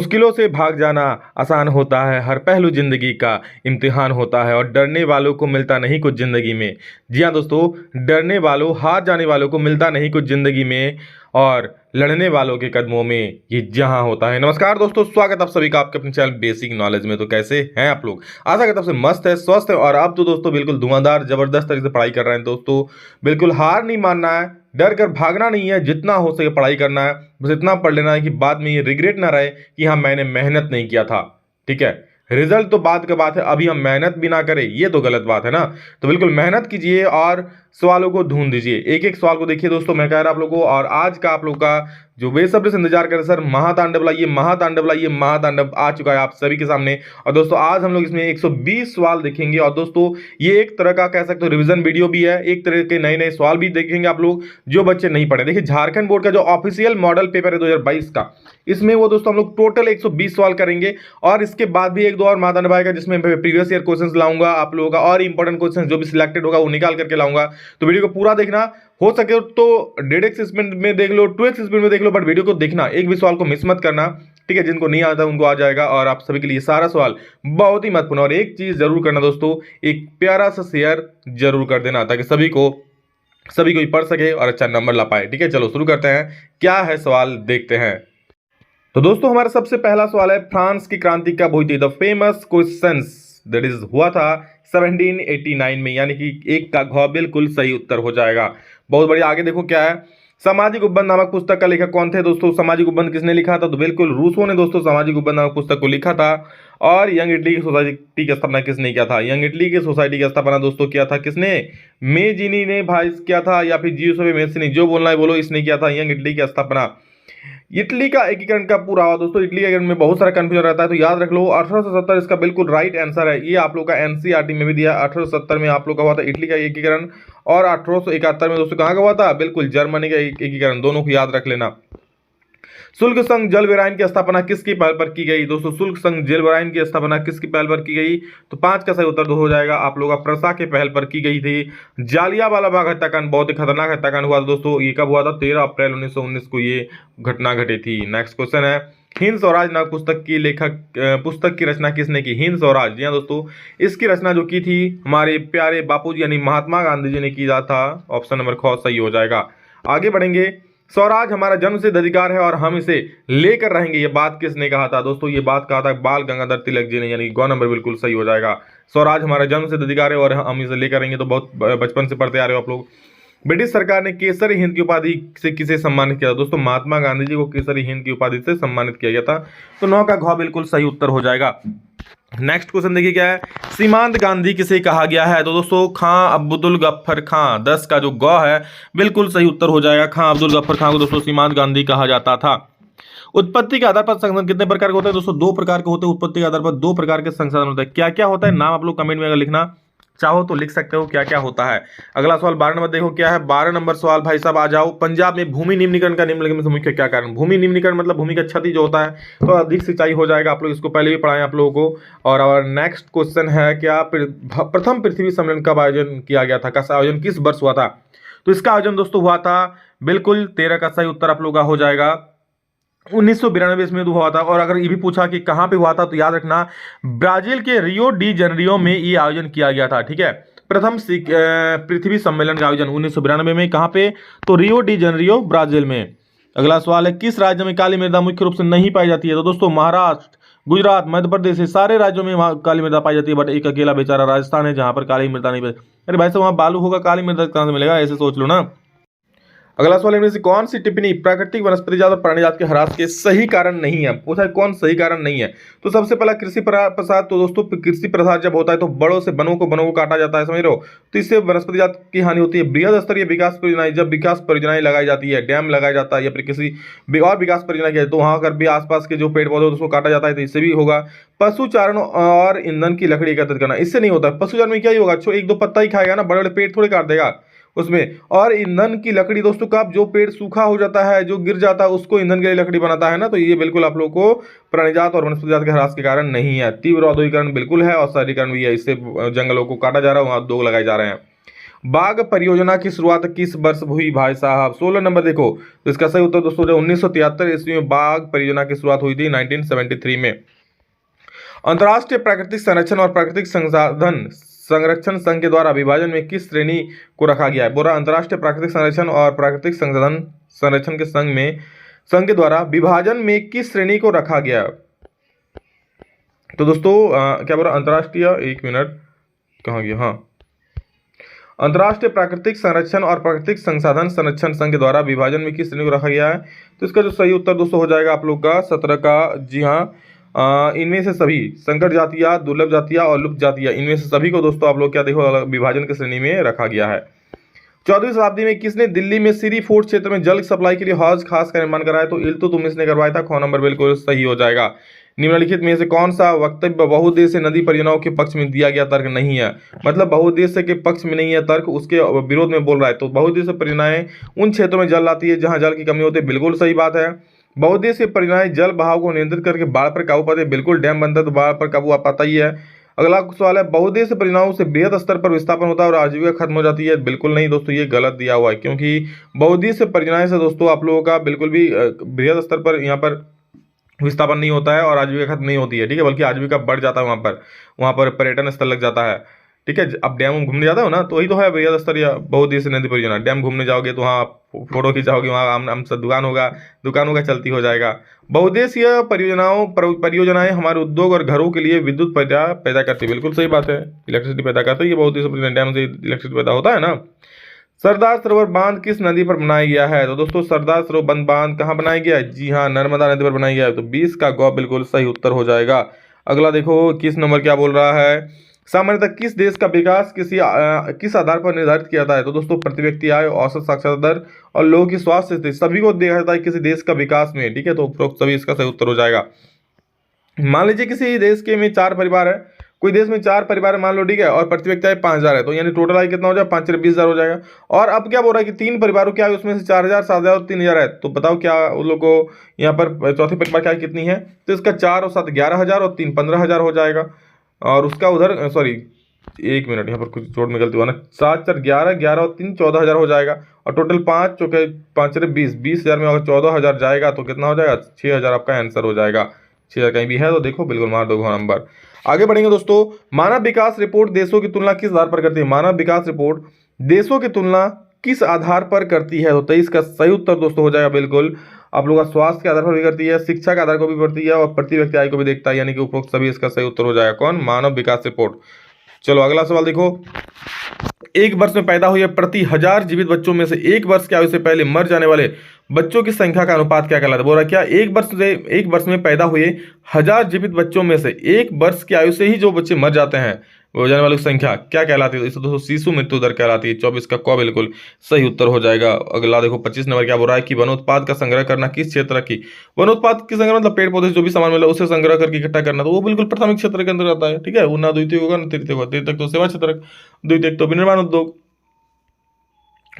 मुश्किलों से भाग जाना आसान होता है, हर पहलू जिंदगी का इम्तिहान होता है और डरने वालों को मिलता नहीं कुछ जिंदगी में। जी हाँ दोस्तों, डरने वालों, हार जाने वालों को मिलता नहीं कुछ जिंदगी में और लड़ने वालों के कदमों में ये जहां होता है। नमस्कार दोस्तों, स्वागत आप सभी का आपके अपने चैनल बेसिक नॉलेज में। तो कैसे हैं आप लोग? आशा करता हूं सबसे मस्त है, स्वस्थ है और अब तो दोस्तों बिल्कुल धुआंधार जबरदस्त तरीके से पढ़ाई कर रहे हैं। दोस्तों बिल्कुल हार नहीं मानना है, डर कर भागना नहीं है, जितना हो सके पढ़ाई करना है। बस इतना पढ़ लेना है कि बाद में ये रिग्रेट ना रहे कि हाँ मैंने मेहनत नहीं किया था। ठीक है, रिजल्ट तो बाद की बात है, अभी हम मेहनत भी ना करें ये तो गलत बात है ना। तो बिल्कुल मेहनत कीजिए और सवालों को ढूंढ दीजिए, एक एक सवाल को देखिए दोस्तों। मैं कह रहा आप लोगों को, और आज का आप लोग का जो बेसब्री से इंतजार कर रहे सर महातांडव लाइए, महातांडव लाइए, महातांडव आ चुका है आप सभी के सामने। और दोस्तों आज हम लोग इसमें 120 सवाल देखेंगे और दोस्तों ये एक तरह का कह सकते हो रिवीजन वीडियो भी है, एक तरह के नए नए सवाल भी देखेंगे आप लोग जो बच्चे नहीं पढ़े। देखिए झारखंड बोर्ड का जो ऑफिशियल मॉडल पेपर है 2022 का, इसमें वो दोस्तों हम लोग टोटल 120 सवाल करेंगे और इसके बाद भी एक दो और महातांडव आएगा जिसमें प्रीवियस ईयर क्वेश्चंस लाऊंगा आप लोगों का, और इंपॉर्टेंट क्वेश्चंस जो भी सिलेक्टेड होगा वो निकाल करके लाऊंगा। तो वीडियो को पूरा देखना, हो सके तो 1.5x स्पीड में देख लो, 2x स्पीड में देख लो, बट वीडियो को देखना, एक भी सवाल को मिस मत करना। ठीक है, जिनको नहीं आता उनको आ जाएगा और आप सभी के लिए सारा सवाल बहुत ही महत्वपूर्ण। और एक चीज जरूर करना दोस्तों, एक प्यारा सा शेयर जरूर कर देना ताकि सभी कोई पढ़ सके और अच्छा नंबर ला पाए। ठीक है, चलो शुरू करते हैं। क्या है सवाल, देखते हैं। तो दोस्तों हमारा सबसे पहला सवाल है, फ्रांस की क्रांति कब हुई थी? The famous questions that is हुआ था 1789 में, यानी कि एक का घ बिल्कुल सही उत्तर हो जाएगा। बहुत बढ़िया, आगे देखो क्या है। सामाजिक उपबंध नामक पुस्तक का लेखक कौन थे दोस्तों? सामाजिक उपबंध किसने लिखा था? तो बिल्कुल रूसो ने दोस्तों सामाजिक उपबंध नामक पुस्तक को लिखा था। और यंग इटली की सोसाइटी की स्थापना किसने किया था? यंग इटली की सोसाइटी की स्थापना दोस्तों किया था किसने? मेजिनी ने भाई किया था, या फिर जियुसेppe मेस्सी, जो बोलना है बोलो, इसने किया था यंग इटली की स्थापना। इटली का एकीकरण कब पूरा हुआ दोस्तों? इटली एकीकरण में बहुत सारा कंफ्यूजन रहता है, तो याद रख लो 1870 इसका बिल्कुल राइट आंसर है। ये आप लोग का एनसीईआरटी में भी दिया, 1870 में आप लोग का हुआ था इटली का एकीकरण। और 1871 में दोस्तों कहाँ का हुआ था? बिल्कुल जर्मनी का एकीकरण। दोनों को याद रख लेना। शुल्क संघ जलवेराइन की स्थापना किसकी पहल पर की गई दोस्तों? शुल्क संघ जलवेराइन की स्थापना किसकी पहल पर की गई? तो 5 का सही उत्तर हो जाएगा आप लोगों का प्रसा के पहल पर की गई थी। जालियांवाला बाग हत्याकांड बहुत ही खतरनाक हत्याकांड हुआ था दोस्तों, ये कब हुआ था? 13 अप्रैल 1919 को ये घटना घटी थी। नेक्स्ट क्वेश्चन है, हिंद स्वराज नामक पुस्तक की रचना किसने की? हिंद स्वराज, जी हाँ दोस्तों, इसकी रचना जो की थी हमारे प्यारे बापूजी यानी महात्मा गांधी जी ने किया था। ऑप्शन नंबर ख सही हो जाएगा। आगे बढ़ेंगे। स्वराज हमारा जन्मसिद्ध अधिकार है और हम इसे लेकर रहेंगे, ये बात किसने कहा था दोस्तों? ये बात कहा था बाल गंगाधर तिलक जी ने, यानी ग नंबर बिल्कुल सही हो जाएगा। स्वराज हमारा जन्मसिद्ध अधिकार है और हम इसे लेकर रहेंगे, तो बहुत बचपन से पढ़ते आ रहे हो आप लोग। ब्रिटिश सरकार ने केसरी हिंद की उपाधि से किसे सम्मानित किया था दोस्तों? महात्मा गांधी जी को केसरी हिंद की उपाधि से सम्मानित किया गया था। तो 9 का घ बिल्कुल सही उत्तर हो जाएगा। नेक्स्ट क्वेश्चन देखिए क्या है, सीमांत गांधी किसे कहा गया है? तो दोस्तों खां अब्दुल गफ्फर खां, 10 का जो ग है बिल्कुल सही उत्तर हो जाएगा। खां अब्दुल गफ्फर खां को दोस्तों सीमांत गांधी कहा जाता था। उत्पत्ति के आधार पर संशोधन कितने प्रकार के होते हैं दोस्तों? 2 प्रकार के होते हैं। उत्पत्ति के आधार पर 2 प्रकार के संशोधन होते हैं। क्या क्या होता है नाम आप लोग कमेंट में अगर लिखना चाहो तो लिख सकते हो क्या क्या होता है। अगला सवाल 12 नंबर देखो क्या है। 12 नंबर सवाल भाई साहब आ जाओ। पंजाब में भूमि निम्नीकरण का निम्नलिखित में से मुख्य क्या कारण? भूमि निम्नीकरण मतलब भूमि का क्षति जो होता है, तो अधिक सिंचाई हो जाएगा। आप लोग इसको पहले भी पढ़ाएं आप लोगों को। और नेक्स्ट क्वेश्चन है, क्या प्रथम पृथ्वी सम्मेलन कब आयोजन किया गया था? का आयोजन किस वर्ष हुआ था? तो इसका आयोजन दोस्तों हुआ था बिल्कुल 13 का सही उत्तर आप लोग का हो जाएगा 1992 में हुआ था। और अगर ये भी पूछा कि कहां पे हुआ था, तो याद रखना ब्राजील के रियो डी जनरियो में ये आयोजन किया गया था। ठीक है, प्रथम पृथ्वी सम्मेलन का आयोजन 1992 में कहां पे? तो रियो डी जनरियो ब्राजील में। अगला सवाल है, किस राज्य में काली मृदा मुख्य रूप से नहीं पाई जाती है? तो दोस्तों महाराष्ट्र, गुजरात, मध्य प्रदेश, ये सारे राज्यों में वहां काली मृदा पाई जाती है, बट एक अकेला बेचारा राजस्थान है जहां पर काली मृदा नहीं पाई। अरे भाई साहब वहां बालू होगा, काली मृदा कहां से मिलेगा? ऐसे सोच लो ना। अगला सवाल इनमें से कौन सी टिप्पणी प्राकृतिक वनस्पति जात और प्राणी जात के ह्रास के सही कारण नहीं है? पूछा है कौन सही कारण नहीं है। तो सबसे पहला कृषि प्रसाद। तो दोस्तों कृषि प्रसाद जब होता है तो बड़ों से बनों को काटा जाता है, समझ रहे हो, तो इससे वनस्पति जात की हानि होती है। बृहद स्तरीय विकास परियोजनाएं, जब विकास परियोजनाएं लगाई जाती है, डैम लगाया जाता है या फिर किसी और विकास परियोजना की, तो वहां पर भी आसपास के जो पेड़ पौधे उसको काटा जाता है, तो इससे भी होगा। पशुचारण और ईंधन की लकड़ी एकत्रित करना, इससे नहीं होता। पशुचारण में क्या ही होगा, एक दो पत्ता ही खाएगा ना, बड़े बड़े पेड़ थोड़े काट देगा उसमें। और ईंधन की लकड़ी दोस्तों का जो पेड़ सूखा हो जाता है, जो गिर जाता है, उसको ईंधन के लिए लकड़ी बनाता है ना, तो ये बिल्कुल आप लोग को प्राणीजात और वनस्पति जात के ह्रास के कारण नहीं है। तीव्र औद्योगिकरण बिल्कुल है और शहरीकरण भी है, इससे जंगलों को काटा जा रहा है, वहां उद्योग लगाए जा रहे हैं। बाघ परियोजना की शुरुआत किस वर्ष हुई भाई साहब? 16 नंबर देखो, तो इसका सही उत्तर दोस्तों 1973 ईस्वी में बाघ परियोजना की शुरुआत हुई थी 1973 में। अंतर्राष्ट्रीय प्राकृतिक संरक्षण और प्राकृतिक संसाधन संरक्षण संघ के द्वारा विभाजन में किस श्रेणी को रखा गया है? बोरा अंतर्राष्ट्रीय प्राकृतिक संरक्षण और प्राकृतिक संसाधन संरक्षण के संघ के द्वारा विभाजन में किस श्रेणी को रखा गया है? तो दोस्तों क्या बोला अंतर्राष्ट्रीय, एक मिनट कहाँ गया, हाँ, अंतर्राष्ट्रीय प्राकृतिक संरक्षण और प्राकृतिक संसाधन संरक्षण संघ के द्वारा विभाजन में किस श्रेणी को रखा गया है? तो इसका जो सही उत्तर दोस्तों हो जाएगा आप लोग का 17 का, जी हाँ, इनमें से सभी संकट जातियां, दुर्लभ जातियां और लुप्त जातियां, इनमें से सभी को दोस्तों आप लोग क्या देखो विभाजन की श्रेणी में रखा गया है। 14वीं शताब्दी में किसने दिल्ली में सीरी फोर्ट क्षेत्र में जल सप्लाई के लिए हौज खास का निर्माण कराया? तो इल्तुतमिश ने करवाया था। ख नंबर बिल्कुल सही हो जाएगा। निम्नलिखित में से कौन सा वक्तव्य बहुउद्देश्य नदी परियोजनाओं के पक्ष में दिया गया तर्क नहीं है? मतलब बहुउद्देश्य के पक्ष में नहीं है तर्क, उसके विरोध में बोल रहा है। तो बहुउद्देश्य परियोजनाएं उन क्षेत्रों में जल लाती है जहां जल की कमी होती है, बिल्कुल सही बात है। बहुउद्देश्य परियोजनाएं जल बहाव को नियंत्रित करके बाढ़ पर काबू पाते हैं, बिल्कुल, डैम बनता है तो बाढ़ पर काबू आ पाता ही है। अगला सवाल है, बहुउद्देश्य परियोजनाओं से बृहद स्तर पर विस्थापन होता है और आजीविका खत्म हो जाती है? बिल्कुल नहीं दोस्तों, ये गलत दिया हुआ है, क्योंकि बहुउद्देश्य परियोजनाएं से दोस्तों आप लोगों का बिल्कुल भी बृहद स्तर पर यहाँ पर विस्थापन नहीं होता है और आजीविका खत्म नहीं होती है, ठीक है, बल्कि आजीविका बढ़ जाता है। वहाँ पर पर्यटन स्थल लग जाता है, ठीक है। अब डैम घूमने जाता हो ना, तो वही तो है बृहद स्तर या बहुउद्देश्य नदी परियोजना। डैम घूमने जाओगे तो वहाँ फोटो खिंचाओगे, वहाँ आम दुकान होगा चलती हो जाएगा। बहुउद्देशीय परियोजनाएं हमारे उद्योग और घरों के लिए विद्युत पैदा करती है, बिल्कुल सही बात है, इलेक्ट्रिसिटी पैदा करती है। ये बहुउद्देशीय परियोजना, डैम से इलेक्ट्रिसिटी पैदा होता है ना। सरदार सरोवर बांध किस नदी पर बनाया गया है? तो दोस्तों सरदार सरोवर बांध कहाँ बनाया गया है? जी हाँ, नर्मदा नदी पर बनाया गया है। तो 20 का गौ बिल्कुल सही उत्तर हो जाएगा। अगला देखो, किस नंबर क्या बोल रहा है, सामान्यतः किस देश का विकास किस आधार पर निर्धारित किया जाता है? तो दोस्तों प्रति व्यक्ति आय, औसत साक्षरता दर और लोगों की स्वास्थ्य स्थिति, सभी को देखा जाता है किसी देश का विकास में, ठीक है। तो उपरोक्त सभी इसका सही उत्तर हो जाएगा। मान लीजिए किसी देश के में 4 परिवार है, कोई देश में 4 परिवार मान लो, ठीक है, और प्रति व्यक्ति आय 5,000 है, तो यानी टोटल आय कितना हो जाएगा? 5 20,000 हो जाएगा। और अब क्या बोल रहा है कि 3 परिवारों की आय उसमें से 4,000, 7,000 और 3,000 है, तो बताओ क्या उन लोग को यहाँ पर चौथे परिवार की आय कितनी है? तो इसका 4 और 7 11,000 और 3 15,000 हो जाएगा। और उसका उधर सॉरी, एक मिनट, यहाँ पर कुछ जोड़ में गलती हुआ ना, 7 4 11, 11 और 3 14,000 हो जाएगा। और टोटल 5 चौके 5 20, 20,000 में अगर 14,000 जाएगा तो कितना हो जाएगा? 6,000 आपका आंसर हो जाएगा। 6,000 कहीं भी है तो देखो बिल्कुल मार दो नंबर। आगे बढ़ेंगे दोस्तों, मानव विकास रिपोर्ट देशों की तुलना किस आधार पर करती है? मानव विकास रिपोर्ट देशों की तुलना किस आधार पर करती है? तो 23 का सही उत्तर दोस्तों हो जाएगा बिल्कुल, आप लोग का स्वास्थ्य के आधार पर भी करती है, शिक्षा के आधार को भी करती है और प्रति व्यक्ति आय को भी देखता है, यानी कि उपरोक्त सभी इसका सही उत्तर हो जाएगा। कौन? मानव विकास रिपोर्ट। चलो अगला सवाल देखो, एक वर्ष में पैदा हुए प्रति 1000 जीवित बच्चों में से एक वर्ष की आयु से पहले मर जाने वाले बच्चों की संख्या का अनुपात क्या कहलाता है? बोल रहा क्या एक वर्ष में पैदा हुए 1000 जीवित बच्चों में से एक वर्ष की आयु से ही जो बच्चे मर जाते हैं, हो जाने वालों की संख्या क्या कहलाती है? इसे दोस्तों शिशु मृत्यु दर कहलाती है। 24 का क बिल्कुल सही उत्तर हो जाएगा। अगला देखो 25 नंबर क्या बोल रहा है कि वनोत्पाद का संग्रह करना किस क्षेत्र की? वनोत्पाद की संग्रह मतलब पेड़ पौधे से जो भी सामान मिला उसे संग्रह करके इकट्ठा करना, तो वो बिल्कुल प्राथमिक क्षेत्र के अंदर आता है, ठीक है। वो ना द्वितीय होगा ना तृतीय होगा, तृतीय तो सेवा क्षेत्र, द्वितीय तो विनिर्माण उद्योग।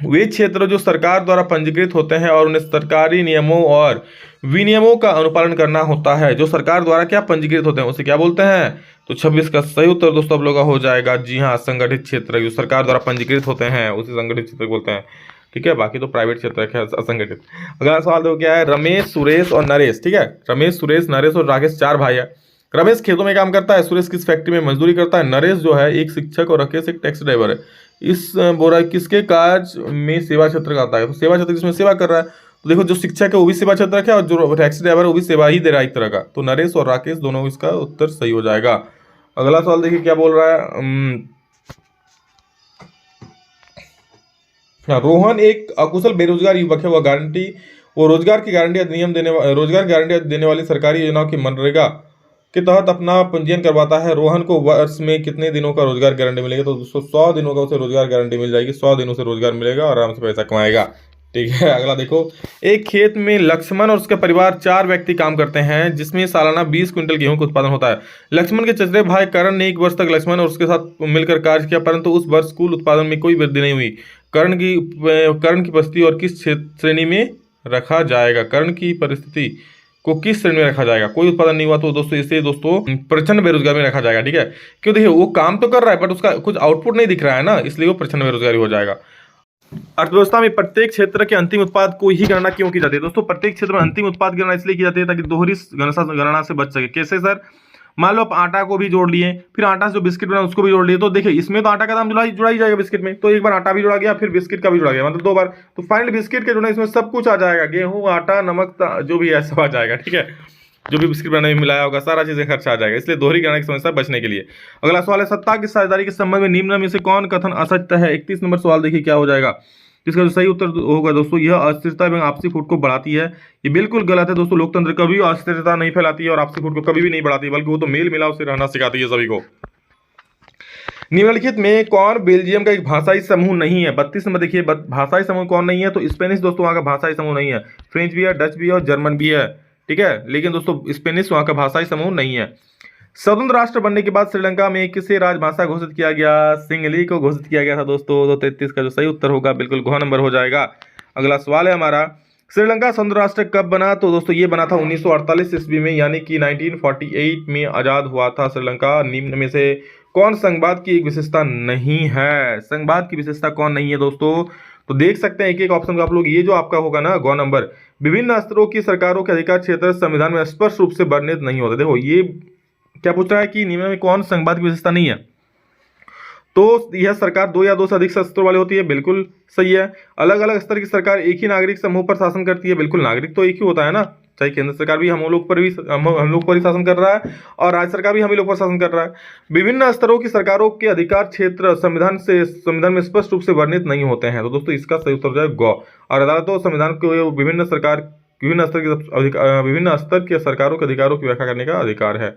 वे क्षेत्र जो सरकार द्वारा पंजीकृत होते हैं और उन्हें सरकारी नियमों और विनियमों का अनुपालन करना होता है। जो सरकार द्वारा क्या पंजीकृत होते हैं उसे क्या बोलते हैं? तो 26 का सही उत्तर दोस्तों आप लोगों का हो जाएगा। जी हाँ, संगठित क्षेत्र जो सरकार द्वारा पंजीकृत होते हैं उसे संगठित क्षेत्र बोलते हैं, ठीक है। बाकी तो प्राइवेट क्षेत्र है असंगठित। अगला सवाल देखो क्या है, रमेश, सुरेश और नरेश, ठीक है। रमेश, सुरेश, नरेश और राकेश 4 भाई है। रमेश खेतों में काम करता है, सुरेश किस फैक्ट्री में मजदूरी करता है, नरेश जो है एक शिक्षक और राकेश एक टैक्सी ड्राइवर है। इस बोरा किसके कार्य में सेवा क्षेत्र का आता है? तो सेवा क्षेत्र जिसमें सेवा कर रहा है, तो देखो जो शिक्षक है वो भी सेवा क्षेत्र है और जो टैक्सी ड्राइवर है वो भी सेवा ही दे रहा है एक तरह का। तो नरेश और राकेश दोनों इसका उत्तर सही हो जाएगा। अगला सवाल देखिए क्या बोल रहा है, रोहन एक अकुशल बेरोजगार युवक है, वो रोजगार की गारंटी देने वाली सरकारी योजनाओं की मनरेगा के तहत अपना पंजीयन करवाता है। रोहन को वर्ष में कितने दिनों का रोजगार गारंटी मिलेगा? तो 100 दिनों का उसे रोजगार गारंटी मिल जाएगी। 100 दिनों से रोजगार मिलेगा और आराम से पैसा कमाएगा, ठीक है। अगला देखो, एक खेत में लक्ष्मण और उसके परिवार 4 व्यक्ति काम करते हैं जिसमें सालाना 20 क्विंटल गेहूं का उत्पादन होता है। लक्ष्मण के चचेरे भाई करण ने 1 वर्ष तक लक्ष्मण और उसके साथ मिलकर कार्य किया, परंतु उस वर्ष कुल उत्पादन में कोई वृद्धि नहीं हुई। करण की परिस्थिति और किस श्रेणी में रखा जाएगा? करण की परिस्थिति को किस श्रेणी में रखा जाएगा? कोई उत्पादन नहीं हुआ तो दोस्तों इसे दोस्तों प्रचंड बेरोजगार में रखा जाएगा। ठीक है, क्यों? देखिए वो काम तो कर रहा है बट उसका कुछ आउटपुट नहीं दिख रहा है ना, इसलिए वो प्रचंड बेरोजगारी हो जाएगा। अर्थव्यवस्था में प्रत्येक क्षेत्र के अंतिम उत्पाद को ही गणना क्यों की जाती है? दोस्तों प्रत्येक क्षेत्र में अंतिम उत्पाद की गणना इसलिए की जाती है ताकि दोहरी गणना से बच सके। कैसे सर? मान लो आप आटा को भी जोड़ लिए, फिर आटा से जो बिस्किट बना उसको भी जोड़ लिए, तो देखिए इसमें तो आटा का दाम जुड़ा ही जाएगा बिस्किट में, तो एक बार आटा भी जोड़ा गया फिर बिस्किट का भी जोड़ा गया, मतलब 2 बार, तो फाइनल बिस्किट के जोड़ना इसमें सब कुछ आ जाएगा, गेहूं आटा नमक जो भी है सब आ जाएगा। ठीक है, जो भी बिस्किट बनाने में मिलाया होगा सारा चीजें खर्चा आ जाएगा, इसलिए दोहरी गणना की समस्या बचने के लिए। अगला सवाल है, सत्ता की साझेदारी के संबंध में निम्न में से कौन कथन असत्य है? 31 नंबर सवाल देखिए क्या हो जाएगा। इसका जो सही उत्तर होगा दोस्तों, यह अस्थिरता एवं आपसी फूट को बढ़ाती है। ये बिल्कुल गलत है दोस्तों, लोकतंत्र कभी अस्थिरता नहीं फैलाती है और आपसी फूट को कभी भी नहीं बढ़ाती, बल्कि वो तो मेल मिलाप से रहना सिखाती है सभी को। निम्नलिखित में कौन बेल्जियम का एक भाषाई समूह नहीं है? 32 नंबर देखिए, भाषाई समूह कौन नहीं है? तो स्पेनिश दोस्तों वहाँ का भाषाई समूह नहीं है, फ्रेंच भी है, डच भी है और जर्मन भी है। ठीक है, लेकिन दोस्तों स्पेनिश वहाँ का भाषाई समूह नहीं है। स्वतंत्र राष्ट्र बनने के बाद श्रीलंका में किसे राजभाषा घोषित किया गया? सिंहली को घोषित किया गया था दोस्तों। तो 33 का जो सही उत्तर होगा बिल्कुल घ नंबर हो जाएगा। अगला सवाल है हमारा, श्रीलंका स्वतंत्र राष्ट्र कब बना? तो दोस्तों ये बना था 1948 ईस्वी में, यानी कि 1948 में आजाद हुआ था श्रीलंका। निम्न में से कौन संघवाद की एक विशेषता नहीं है? संघवाद की विशेषता कौन नहीं है दोस्तों? तो देख सकते हैं एक एक ऑप्शन का आप लोग, ये जो आपका होगा ना ग नंबर, विभिन्न स्तरों की सरकारों के अधिकार क्षेत्र संविधान में स्पष्ट रूप से वर्णित नहीं होते। देखो ये क्या पूछ रहा है कि निम्न में कौन संघवाद की विशेषता नहीं है? तो यह सरकार 2 या 2 से अधिक स्तरों वाली होती है, बिल्कुल सही है। अलग अलग स्तर की सरकार एक ही नागरिक समूह पर शासन करती है, बिल्कुल नागरिक तो एक ही होता है ना, चाहे केंद्र सरकार भी हम लोग पर ही शासन कर रहा है और राज्य सरकार भी हम ही लोग पर शासन कर रहा है। विभिन्न स्तरों की सरकारों के अधिकार क्षेत्र संविधान में स्पष्ट रूप से वर्णित नहीं होते हैं। तो दोस्तों इसका सही उत्तर हो जाए ग। और अदालतों संविधान को विभिन्न स्तर के सरकारों के अधिकारों की व्याख्या करने का अधिकार है।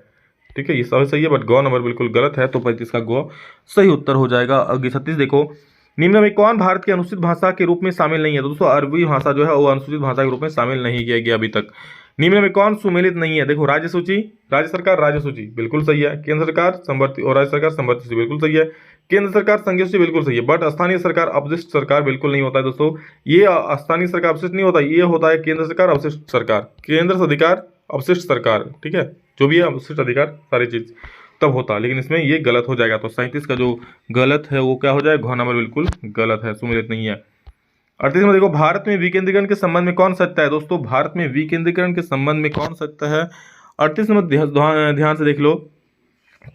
ठीक है, ये सब सही है बट ग नंबर बिल्कुल गलत है, तो 35 का ग सही उत्तर हो जाएगा। अगली 36 देखो, निम्न में कौन भारत की अनुसूचित भाषा के रूप में शामिल नहीं है? तो दोस्तों अरबी भाषा जो है वो अनुसूचित भाषा के रूप में शामिल नहीं किया गया अभी तक। निम्न में कौन सुमेलित नहीं है? देखो राज्य सूची, राज्य सरकार राज्य सूची बिल्कुल सही है, केंद्र सरकार समवर्ती और राज्य सरकार समवर्ती सूची बिल्कुल सही है, केंद्र सरकार संघीय सूची बिल्कुल सही है, बट स्थानीय सरकार अपशिष्ट सरकार बिल्कुल नहीं होता है दोस्तों। ये स्थानीय सरकार अपशिष्ट नहीं होता, ये होता है केंद्र सरकार अवशिष्ट सरकार, केंद्र अधिकार अवशिष्ट सरकार। ठीक है, जो भी है अवशिष्ट अधिकार सारी चीज तब होता, लेकिन इसमें ये गलत हो जाएगा। तो 37 का जो गलत है वो क्या हो जाएगा? घ नंबर बिल्कुल गलत है, सुमेलित नहीं है। 38 में देखो, भारत में विकेंद्रीकरण के संबंध में कौन सत्य है? दोस्तों भारत में विकेंद्रीकरण के संबंध में कौन सत्य है? 38 नंबर ध्यान से देख लो,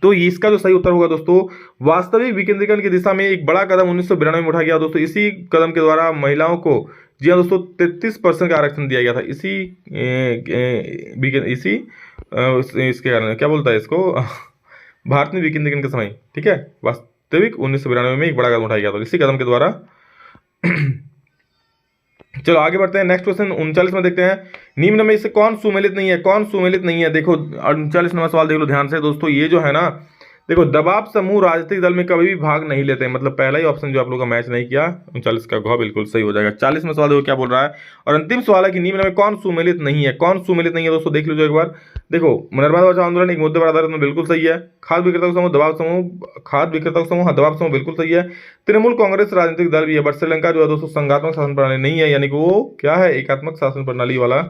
तो इसका जो सही उत्तर होगा दोस्तों, वास्तविक विकेंद्रीकरण की दिशा में एक बड़ा कदम 1992 में उठाया गया दोस्तों। इसी कदम के द्वारा महिलाओं को, जी हाँ दोस्तों, 33% का आरक्षण दिया गया था। इसके कारण क्या बोलता है इसको भारत में विकेंद्रीकरण के समय। ठीक है, वास्तविक 1992 में एक बड़ा कदम उठाया गया था इसी कदम के द्वारा। चलो आगे बढ़ते हैं, नेक्स्ट क्वेश्चन 39 में देखते हैं, निम्न में से कौन सुमेलित नहीं है? कौन सुमेलित नहीं है? देखो 39 नंबर सवाल देख लो ध्यान से दोस्तों, ये जो है ना, देखो दबाव समूह राजनीतिक दल में कभी भी भाग नहीं लेते हैं, मतलब पहला ही ऑप्शन जो आप लोगों का मैच नहीं किया, 39 का घ बिल्कुल सही हो जाएगा। 40 में सवाल देखो क्या बोल रहा है, और अंतिम सवाल है कि निम्न में कौन सुमेलित नहीं है? कौन सुमेलित नहीं है दोस्तों देख लीजिए एक बार। देखो नर्मदा बचाओ आंदोलन एक मुद्दे पर आधारित में बिल्कुल सही है, खाद्य विक्रेता समूह दबाव समूह दबाव समूह बिल्कुल सही है, तृणमूल कांग्रेस राजनीतिक दल भी है, बट श्रीलंका जो है दोस्तों संघात्मक शासन प्रणाली नहीं है, यानी कि वो क्या है, एकात्मक शासन प्रणाली वाला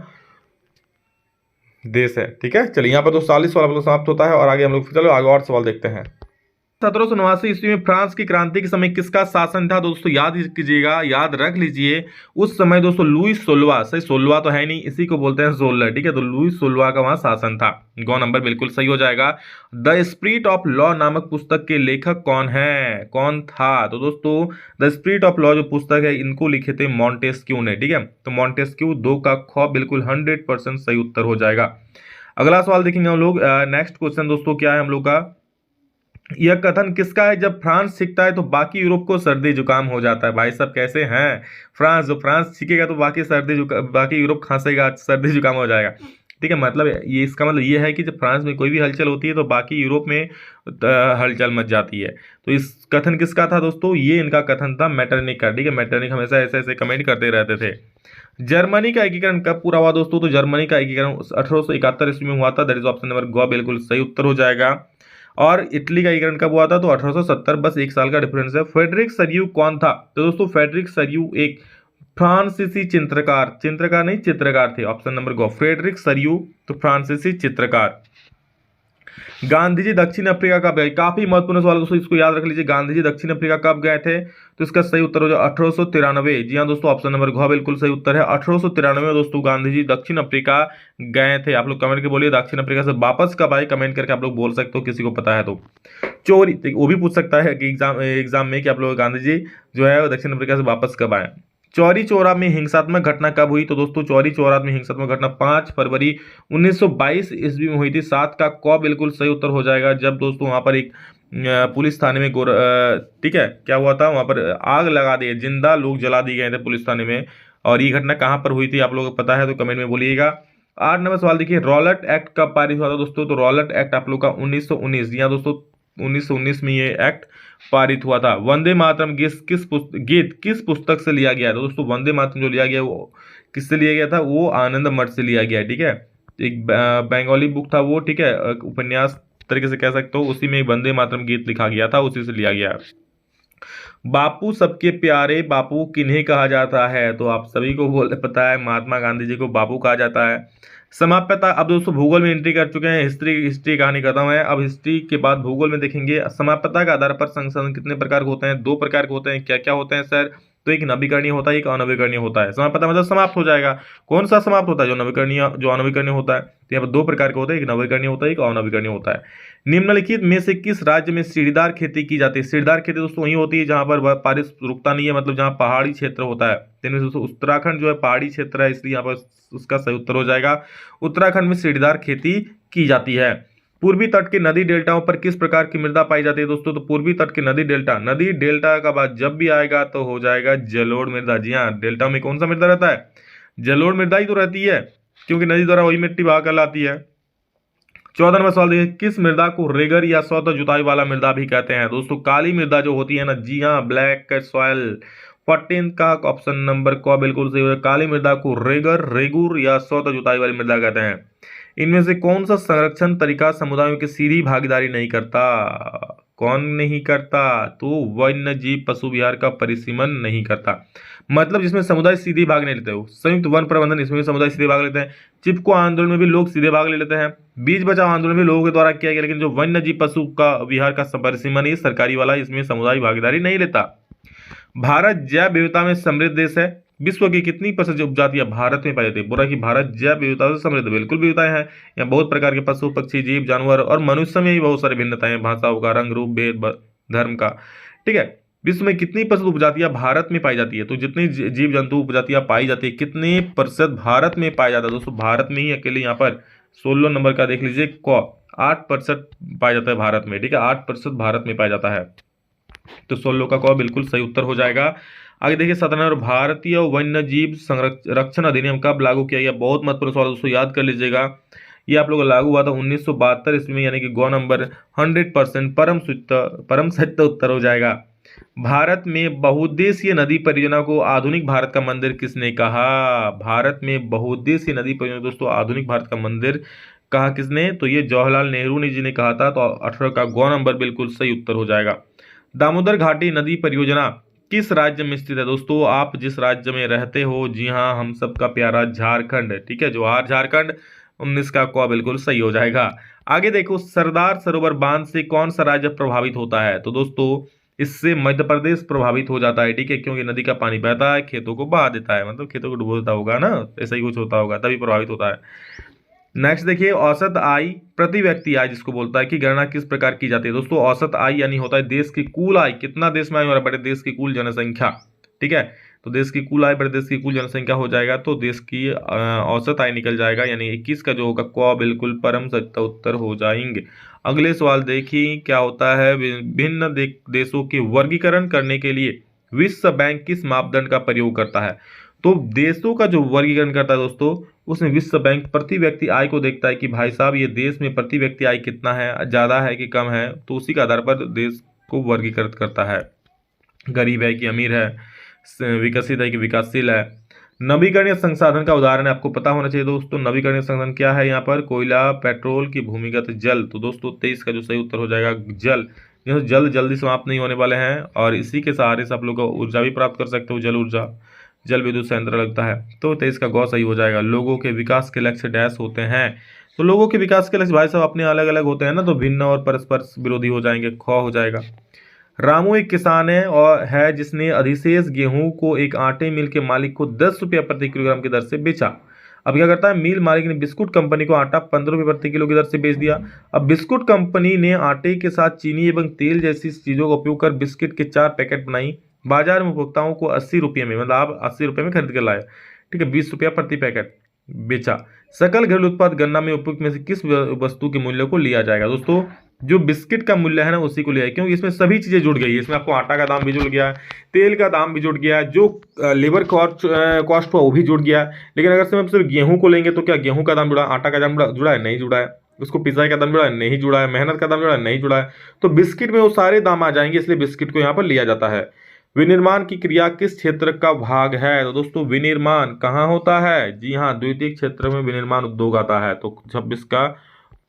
देश है। ठीक है, चलिए यहाँ पर तो 40 सवाल समाप्त होता है और आगे हम लोग, चलो आगे और सवाल देखते हैं। 1789 ईस्वी में फ्रांस की क्रांति के समय किसका शासन था? दोस्तों याद कीजिएगा, याद रख लीजिए, उस समय दोस्तों लुई 16, सही 16 तो है नहीं, इसी को बोलते हैं 16। ठीक है, तो लुई 16 का वहां शासन था। गौ नंबर बिल्कुल सही हो जाएगा। द स्पिरिट ऑफ लॉ नामक पुस्तक के लेखक कौन है, कौन था? तो दोस्तों द स्पिरिट ऑफ लॉ जो पुस्तक है इनको लिखे थे मॉन्टेस्क्यू ने। ठीक है, तो मॉन्टेस्क्यू 2 का ख बिल्कुल 100% सही उत्तर हो जाएगा। अगला सवाल देखेंगे हम लोग, नेक्स्ट क्वेश्चन दोस्तों क्या है हम लोग का, यह कथन किसका है, जब फ्रांस सीखता है तो बाकी यूरोप को सर्दी जुकाम हो जाता है? भाई साहब कैसे हैं, फ्रांस जो फ्रांस सीखेगा तो बाकी यूरोप खांसेगा, सर्दी जुकाम हो जाएगा। ठीक है, मतलब ये, इसका मतलब ये है कि जब फ्रांस में कोई भी हलचल होती है तो बाकी यूरोप में हलचल मच जाती है। तो इस कथन किसका था दोस्तों? ये इनका कथन था मेटरनिक का। ठीक है, मेटरनिक हमेशा ऐसे ऐसे कमेंट करते रहते थे। जर्मनी का एकीकरण कब पूरा हुआ दोस्तों? तो जर्मनी का एकीकरण 1871 ईस्वी में हुआ था, दैट इज ऑप्शन नंबर ग बिल्कुल सही उत्तर हो जाएगा। और इटली का एकीकरण कब हुआ था? तो 1870, बस 1 साल का डिफरेंस है। फ्रेडरिक सरयू कौन था? तो दोस्तों फ्रेडरिक सरयू एक फ्रांसीसी चित्रकार, चित्रकार नहीं चित्रकार थे। ऑप्शन नंबर गो फ्रेडरिक सरियू, तो फ्रांसीसी चित्रकार। गांधी जी दक्षिण अफ्रीका कब गए? काफी महत्वपूर्ण सवाल दोस्तों, इसको याद रख लीजिए। गांधी जी दक्षिण अफ्रीका कब गए थे? तो इसका सही उत्तर हो जाए 1893। जी हाँ दोस्तों, ऑप्शन नंबर घ बिल्कुल सही उत्तर है। 1893 में दोस्तों गांधी जी दक्षिण अफ्रीका गए थे। आप लोग कमेंट करके बोलिए दक्षिण अफ्रीका से वापस कब आए, कमेंट करके आप लोग बोल सकते हो, किसी को पता है तो। चोरी, वो भी पूछ सकता है कि एग्जाम में कि आप लोग गांधी जी जो है वो दक्षिण अफ्रीका से वापस कब आए। चौरी चौरा में हिंसात्मक घटना कब हुई? तो दोस्तों चौरी चौरा में हिंसात्मक घटना 5 फरवरी 1922 ईस्वी में हुई थी। 7 का क बिल्कुल सही उत्तर हो जाएगा। जब दोस्तों वहां पर एक पुलिस थाने में ठीक है, क्या हुआ था, वहां पर आग लगा दी, जिंदा लोग जला दिए गए थे पुलिस थाने में। और ये घटना कहां पर हुई थी, आप लोगों को पता है तो कमेंट में बोलिएगा। 8 नंबर सवाल देखिए, रॉलेट एक्ट कब पारित हुआ था दोस्तों? तो रॉलेट एक्ट आप लोग का 1919, जी हाँ दोस्तों 1919 में ये एक्ट पारित हुआ था। वंदे मातरम गीत किस पुस्तक से लिया गया है? तो दोस्तों वंदे मातरम जो लिया गया वो किससे लिया गया था? वो आनंद मठ से लिया गया है। ठीक है, एक बंगाली बुक था वो, ठीक है, उपन्यास तरीके से कह सकते हो, उसी में वंदे मातरम गीत लिखा गया था, उसी से लिया गया है। बापू सबके प्यारे बापू किन्हें कहा जाता है? तो आप सभी को पता है, महात्मा गांधी जी को बापू कहा जाता है। समाप्यता, अब दोस्तों भूगोल में एंट्री कर चुके हैं, हिस्ट्री कहानी खत्म है। अब हिस्ट्री के बाद भूगोल में देखेंगे। समाप्यता के आधार पर संशोधन कितने प्रकार के होते हैं? 2 प्रकार के होते हैं। क्या क्या होते हैं सर? तो एक नवीकरणीय होता है, एक अनवीकरणीय होता है। समाप्यता मतलब समाप्त हो जाएगा। कौन सा समाप्त होता है? जो अनवीकरणीय होता है। तो यहाँ पर 2 प्रकार के होते हैं, एक नवीकरणीय होता है, एक अनवीकरणीय होता है। निम्नलिखित में से किस राज्य में सीढ़ीदार खेती की जाती है? सीढ़ीदार खेती दोस्तों वही होती है जहां पर बारिश रुकता नहीं है, मतलब जहां पहाड़ी क्षेत्र होता है। इनमें से दोस्तों उत्तराखंड जो है पहाड़ी क्षेत्र है, इसलिए यहाँ पर उसका सही उत्तर हो जाएगा। उत्तराखंड में सीढ़ीदार खेती की जाती है। पूर्वी तट के नदी डेल्टाओं पर किस प्रकार की मृदा पाई जाती है दोस्तों? तो पूर्वी तट के नदी डेल्टा का बात जब भी आएगा तो हो जाएगा जलोढ़ मृदा। जी हाँ, डेल्टा में कौन सा मृदा रहता है? जलोढ़ मृदा ही तो रहती है, क्योंकि नदी द्वारा वही मिट्टी बहा कर लाती है। 14 नंबर सवाल देखिए, किस मृदा को रेगर या स्वतः जुताई वाला मृदा भी कहते हैं? दोस्तों काली मृदा जो होती है ना, जी हाँ, ब्लैक सॉइल। 14 का ऑप्शन नंबर को बिल्कुल सही है। काली मृदा को रेगर, रेगुर या स्वतः जुताई वाली मृदा कहते हैं। इनमें से कौन सा संरक्षण तरीका समुदायों की सीधी भागीदारी नहीं करता? कौन नहीं करता? तो वन्य जीव पशु विहार का परिसीमन नहीं करता, मतलब जिसमें समुदाय सीधे भाग नहीं लेते हो। संयुक्त वन प्रबंधन, इसमें भी समुदाय सीधे भाग लेते हैं। चिपको आंदोलन में भी लोग सीधे भाग ले लेते हैं। बीज बचाओ आंदोलन में लोगों के द्वारा किया गया, लेकिन जो वन्य जीव पशु का विहार का परिसीमन ये सरकारी वाला, इसमें समुदाय भागीदारी नहीं लेता। भारत जैव विविधता में समृद्ध देश है। विश्व की कितनी % उपजातियां भारत में पाई जाती है? बोला कि भारत जैव विविधता से समृद्ध, बिल्कुल विविधताएं हैं। यहाँ बहुत प्रकार के पशु पक्षी जीव जानवर और मनुष्य में भी बहुत सारी भिन्नताएं हैं, भाषाओं का, रंग रूप भेद धर्म का। ठीक है, विश्व में कितनी % उपजातियां भारत में पाई जाती है? तो जितनी जीव जंतु उपजातियां पाई जाती है, कितने % भारत में पाया जाता है? दोस्तों भारत में ही अकेले यहाँ पर 16 नंबर का देख लीजिए, 8% पाया जाता है भारत में। ठीक है, 8% भारत में पाया जाता है। तो 16 का क बिल्कुल सही उत्तर हो जाएगा। आगे देखिए 17 नंबर, भारतीय वन्य जीव संरक्षण अधिनियम कब लागू किया गया? बहुत महत्वपूर्ण सवाल दोस्तों, याद कर लीजिएगा। ये आप लोग लागू हुआ था 1972 ईस्वी में, यानी कि गौ नंबर 100% परम सत्य उत्तर हो जाएगा। भारत में बहुउद्देशीय नदी परियोजना को आधुनिक भारत का मंदिर किसने कहा? भारत में बहुउद्देशीय नदी परियोजना दोस्तों आधुनिक भारत का मंदिर कहा किसने? तो ये जवाहरलाल नेहरू जी ने कहा था। तो 18 का गौ नंबर बिल्कुल सही उत्तर हो जाएगा। दामोदर घाटी नदी परियोजना किस राज्य में स्थित है? दोस्तों आप जिस राज्य में रहते हो, जी हाँ, हम सबका प्यारा झारखंड। ठीक है, जोहार झारखंड। 19 का क बिल्कुल सही हो जाएगा। आगे देखो, सरदार सरोवर बांध से कौन सा राज्य प्रभावित होता है? तो दोस्तों इससे मध्य प्रदेश प्रभावित हो जाता है। ठीक है, क्योंकि नदी का पानी बहता है, खेतों को बहा देता है, मतलब खेतों को डुबो देता होगा ना, ऐसा ही कुछ होता होगा, तभी प्रभावित होता है। नेक्स्ट देखिए, औसत आय प्रति व्यक्ति आय जिसको बोलता है, कि गणना किस प्रकार की जाती है? दोस्तों औसत आय यानी होता है देश की कुल आय, कितना देश में आय हो रहा है, बड़े देश की कुल जनसंख्या। ठीक है, तो देश की कुल आय बड़े देश की कुल जनसंख्या हो जाएगा, तो देश की औसत आय निकल जाएगा, यानी 21 का जो होगा क बिल्कुल परम सत्य उत्तर हो जाएंगे। अगले सवाल देखिए क्या होता है, विभिन्न देशों के वर्गीकरण करने के लिए विश्व बैंक किस मापदंड का प्रयोग करता है? तो देशों का जो वर्गीकरण करता है दोस्तों, उसमें विश्व बैंक प्रति व्यक्ति आय को देखता है कि भाई साहब ये देश में प्रति व्यक्ति आय कितना है, ज़्यादा है कि कम है, तो उसी के आधार पर देश को वर्गीकृत करता है। गरीब है कि अमीर है, विकसित है कि विकासशील है। नवीकरणीय संसाधन का उदाहरण आपको पता होना चाहिए दोस्तों। नवीकरणीय संसाधन क्या है? यहाँ पर कोयला, पेट्रोल की भूमिगत जल। तो दोस्तों 23 का जो सही उत्तर हो जाएगा जल। जल जल्दी समाप्त नहीं होने वाले हैं, और इसी के सहारे से आप लोग ऊर्जा भी प्राप्त कर सकते हो, जल ऊर्जा। जल विद्युत संयंत्र लगता है। तो 23 का गौ सही हो जाएगा। लोगों के विकास के लक्ष्य डैश होते हैं। तो लोगों के विकास के लक्ष्य भाई साहब अपने अलग अलग होते हैं ना, तो भिन्न और परस्पर विरोधी हो जाएंगे, ख हो जाएगा। रामू एक किसान है जिसने अधिशेष गेहूं को एक आटे मिल के मालिक को 10 रुपया प्रति किलोग्राम की दर से बेचा। अब क्या करता है, मिल मालिक ने बिस्कुट कंपनी को आटा 15 रुपये प्रति किलो की दर से बेच दिया। अब बिस्कुट कंपनी ने आटे के साथ चीनी एवं तेल जैसी चीजों का उपयोग कर बिस्किट के 4 पैकेट बनाई। बाजार में उपभोक्ताओं को 80 रुपये में, मतलब आप 80 रुपये में खरीद कर लाए, ठीक है, 20 रुपया प्रति पैकेट बेचा। सकल घरेलू उत्पाद गणना में उपयुक्त में से किस वस्तु के मूल्य को लिया जाएगा? दोस्तों जो बिस्किट का मूल्य है ना उसी को लिया है, क्योंकि इसमें सभी चीजें जुड़ गई है। इसमें आपको आटा का दाम भी जुड़ गया है, तेल का दाम भी जुड़ गया है, जो लेबर कॉस्ट हुआ वो भी जुड़ गया है। लेकिन अगर हम सिर्फ गेहूं को लेंगे तो क्या गेहूं का दाम जुड़ा, आटा का दाम जुड़ा है? नहीं जुड़ा है। उसको पिसाई का दाम जुड़ा है? नहीं जुड़ा है। मेहनत का दाम जुड़ा है? नहीं जुड़ा है। तो बिस्किट में वो सारे दाम आ जाएंगे, इसलिए बिस्किट को यहाँ पर लिया जाता है। विनिर्माण की क्रिया किस क्षेत्र का भाग है? तो दोस्तों विनिर्माण कहाँ होता है? जी हाँ, द्वितीयक क्षेत्र में विनिर्माण उद्योग आता है। तो 26 का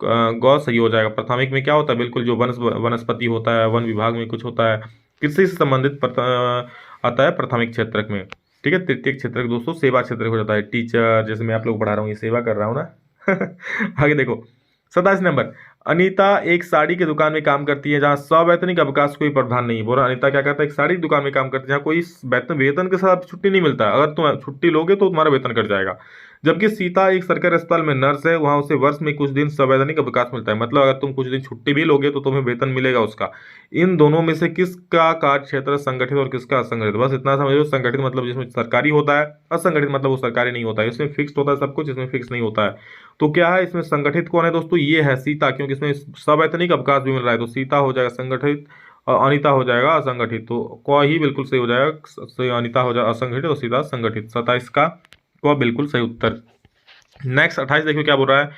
गौ सही हो जाएगा। प्राथमिक में क्या होता है? बिल्कुल जो वनस्पति होता है, वन विभाग में कुछ होता है, कृषि से संबंधित आता है प्राथमिक क्षेत्र में, ठीक है। तृतीय क्षेत्र दोस्तों सेवा क्षेत्र हो जाता है। टीचर, जैसे मैं आप लोग पढ़ा रहा हूँ, ये सेवा कर रहा हूँ ना। आगे देखो 27 नंबर। अनीता एक साड़ी की दुकान में काम करती है जहां सवैतनिक अवकाश कोई प्रावधान नहीं। बोला अनीता क्या करता है, एक साड़ी की दुकान में काम करती है जहां कोई वेतन के साथ छुट्टी नहीं मिलता है। अगर तुम छुट्टी लोगे तो तुम्हारा वेतन कट जाएगा। जबकि सीता एक सरकारी अस्पताल में नर्स है, वहां उसे वर्ष में कुछ दिन संवैधानिक अवकाश मिलता है। मतलब अगर तुम कुछ दिन छुट्टी भी लोगे तो तुम्हें वेतन मिलेगा उसका। इन दोनों में से किसका कार्य क्षेत्र संगठित और किसका असंगठित? बस इतना समझो। संगठित मतलब जिसमें सरकारी होता है, असंगठित मतलब वो सरकारी नहीं होता है। इसमें फिक्स्ड होता है सब कुछ, इसमें फिक्स नहीं होता है। तो क्या है इसमें संगठित कौन है दोस्तों? ये है सीता, क्योंकि इसमें संवैतनिक अवकाश भी मिल रहा है। तो सीता हो जाएगा संगठित और अनिता हो जाएगा असंगठित। तो क ही बिल्कुल सही हो जाएगा। अनिता हो जाएगा असंगठित और सीता संगठित। 27 का क बिल्कुल सही उत्तर। नेक्स्ट 28 देखिए क्या बोल रहा है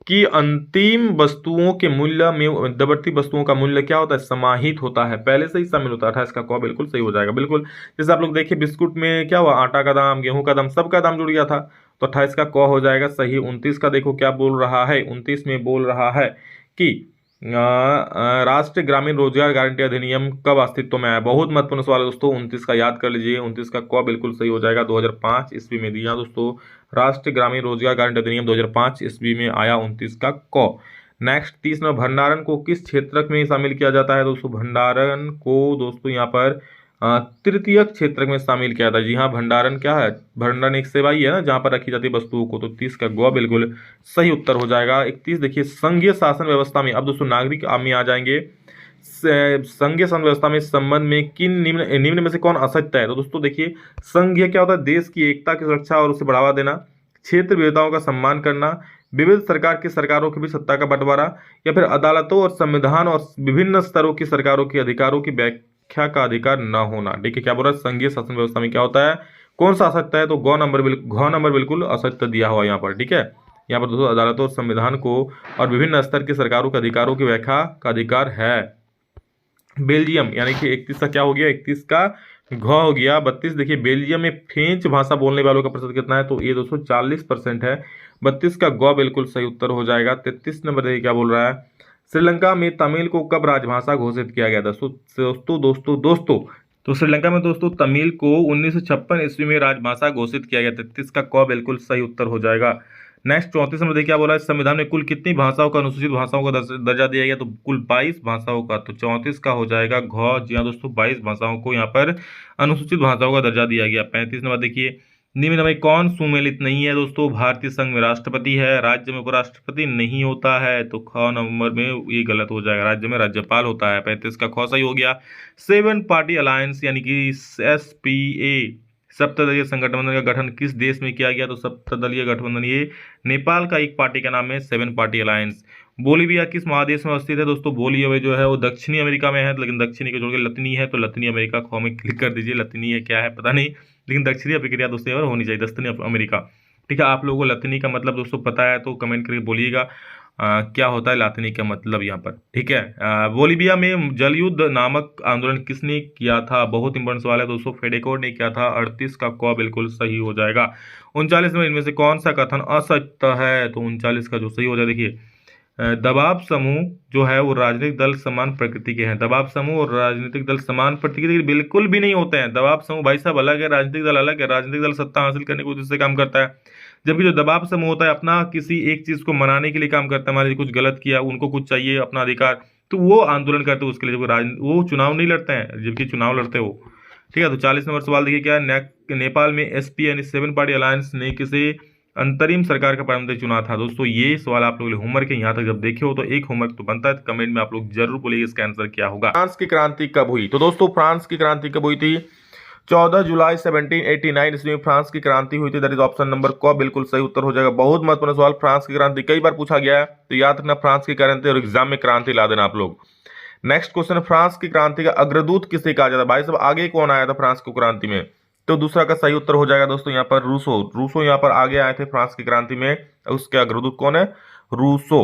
कि अंतिम वस्तुओं के मूल्य में मध्यवर्ती वस्तुओं का मूल्य क्या होता है? समाहित होता है, पहले से ही शामिल होता है। 28 का क बिल्कुल सही हो जाएगा। बिल्कुल जैसे आप लोग देखिए बिस्कुट में क्या हुआ, आटा का दाम, गेहूं का दाम, सबका दाम जुड़ गया था। तो 28 का क हो जाएगा सही। 29 का देखो क्या बोल रहा है, 29 में बोल रहा है कि राष्ट्रीय ग्रामीण रोजगार गारंटी अधिनियम कब अस्तित्व में आया? बहुत महत्वपूर्ण सवाल है दोस्तों। 29 का याद कर लीजिए। 29 का क बिल्कुल सही हो जाएगा। 2005 ईस्वी में दिया दोस्तों। राष्ट्रीय ग्रामीण रोजगार गारंटी अधिनियम 2005 ईस्वी में आया। 29 का क। नेक्स्ट 30 में भंडारण को किस क्षेत्र में शामिल किया जाता है? दोस्तों भंडारण को दोस्तों यहाँ पर तृतीयक क्षेत्र में शामिल किया था। जी हाँ, भंडारण क्या है? भंडारण एक सेवा ही है ना, जहाँ पर रखी जाती है वस्तुओं को। तो 30 का ग बिल्कुल सही उत्तर हो जाएगा। 31 देखिए संघीय शासन व्यवस्था में, अब दोस्तों नागरिक में आ जाएंगे। संघीय शासन व्यवस्था में संबंध में किन निम्न में से कौन असत्य है? तो दोस्तों देखिए संघीय क्या होता है? देश की एकता की सुरक्षा और उसे बढ़ावा देना, क्षेत्र विविधताओं का सम्मान करना, विविध सरकार की सरकारों के बीच सत्ता का बंटवारा, या फिर अदालतों और संविधान और विभिन्न स्तरों की सरकारों के अधिकारों की व्याख्या का अधिकार न होना। देखिए क्या बोल रहा है, संघीय शासन व्यवस्था में क्या होता है, कौन सा असत्य है? तो घ नंबर बिल्कुल असत्य दिया हुआ यहाँ पर, ठीक है। यहाँ पर दोस्तों अदालतों और संविधान को और विभिन्न स्तर के सरकारों के अधिकारों की व्याख्या का अधिकार है। बेल्जियम यानी कि 31 का क्या हो गया, 31 का घ हो गया। 32 देखिए बेल्जियम में फ्रेंच भाषा बोलने वालों का प्रतिशत कितना है? तो ये दोस्तों 40% है। 32 का ग बिल्कुल सही उत्तर हो जाएगा। 33 नंबर देखिए क्या बोल रहा है, श्रीलंका में तमिल को कब राजभाषा घोषित किया गया? दोस्तों तो श्रीलंका में दोस्तों तमिल को 1956 ईस्वी में राजभाषा घोषित किया गया। 33 का क बिल्कुल सही उत्तर हो जाएगा। नेक्स्ट 34 नंबर देखिए क्या बोला है, संविधान में कुल कितनी भाषाओं का अनुसूचित भाषाओं का दर्जा दिया गया? तो कुल 22 भाषाओं का। तो 34 का हो जाएगा घ। जी हाँ दोस्तों 22 भाषाओं को यहाँ पर अनुसूचित भाषाओं का दर्जा दिया गया। 35 नंबर देखिए निम्न में कौन सुमेलित नहीं है? दोस्तों भारतीय संघ में राष्ट्रपति है, राज्य में उपराष्ट्रपति नहीं होता है। तो ख नंबर में ये गलत हो जाएगा, राज्य में राज्यपाल होता है। 35 का ख सही हो गया। 7 पार्टी अलायंस यानी कि SPA सप्तदलीय संगठबंधन का गठन किस देश में किया गया? तो सप्तदलीय गठबंधन ये नेपाल का एक पार्टी का नाम है 7 पार्टी अलायंस। बोलीविया किस महादेश में अवस्थित है? दोस्तों बोलीविया जो है वो दक्षिणी अमेरिका में है, लेकिन दक्षिणी को जोड़ के लतीनी है। तो लतीनी अमेरिका को हमें क्लिक कर दीजिए। लतीनी है क्या है पता नहीं, लेकिन दक्षिणी अफ्रीका दोस्तों और होनी चाहिए दक्षिणी अमेरिका, ठीक है। आप लोगों को लतीनी का मतलब दोस्तों पता है तो कमेंट करके बोलिएगा क्या होता है लातिनी का मतलब यहाँ पर, ठीक है। बोलीविया में जल युद्ध नामक आंदोलन किसने किया था? बहुत इंपॉर्टेंट सवाल है दोस्तों, फेडेकोर ने किया था। 38 का क बिल्कुल सही हो जाएगा। 39 में इनमें से कौन सा कथन असत्य है? तो 39 का जो सही हो जाए देखिए दबाव समूह जो है वो राजनीतिक दल समान प्रकृति के हैं। दबाव समूह और राजनीतिक दल समान प्रकृति के बिल्कुल भी नहीं होते हैं। दबाव समूह भाई साहब अलग है, राजनीतिक दल अलग है। राजनीतिक दल सत्ता हासिल करने के उद्देश्य से काम करता है, जबकि जो दबाव समूह होता है अपना किसी एक चीज को मनाने के लिए काम करता है। मान लीजिए कुछ गलत किया, उनको कुछ चाहिए अपना अधिकार, तो वो आंदोलन करते हैं उसके लिए। जबकि वो चुनाव नहीं लड़ते हैं, जबकि चुनाव लड़ते हो। ठीक है, तो 40 नंबर सवाल देखिए क्या है। नेपाल में एसपी यानी 7 पार्टी अलायंस ने किसी अंतरिम सरकार का प्रधानमंत्री चुना था। दोस्तों ये सवाल आप लोगों के लिए होमवर्क है, यहाँ तक जब देखे हो तो एक होमवर्क तो बनता है। तो कमेंट में आप लोग जरूर बोलिए इसका आंसर क्या होगा। फ्रांस की क्रांति कब हुई? तो दोस्तों फ्रांस की क्रांति कब हुई थी? 14 जुलाई 1789 ईस्वी में फ्रांस की क्रांति हुई थी। दैट इज ऑप्शन नंबर क बिल्कुल सही उत्तर हो जाएगा। बहुत महत्वपूर्ण सवाल, फ्रांस की क्रांति कई बार पूछा गया है, तो याद रखना फ्रांस की क्रांति और एग्जाम में क्रांति ला देना आप लोग। नेक्स्ट क्वेश्चन, फ्रांस की क्रांति का अग्रदूत किसे कहा जाता है? भाई साहब आगे कौन आया था फ्रांस की क्रांति में? तो दूसरा का सही उत्तर हो जाएगा दोस्तों यहाँ पर रूसो। रूसो यहाँ पर आगे आए थे फ्रांस की क्रांति में। उसके अग्रदूत कौन है? रूसो।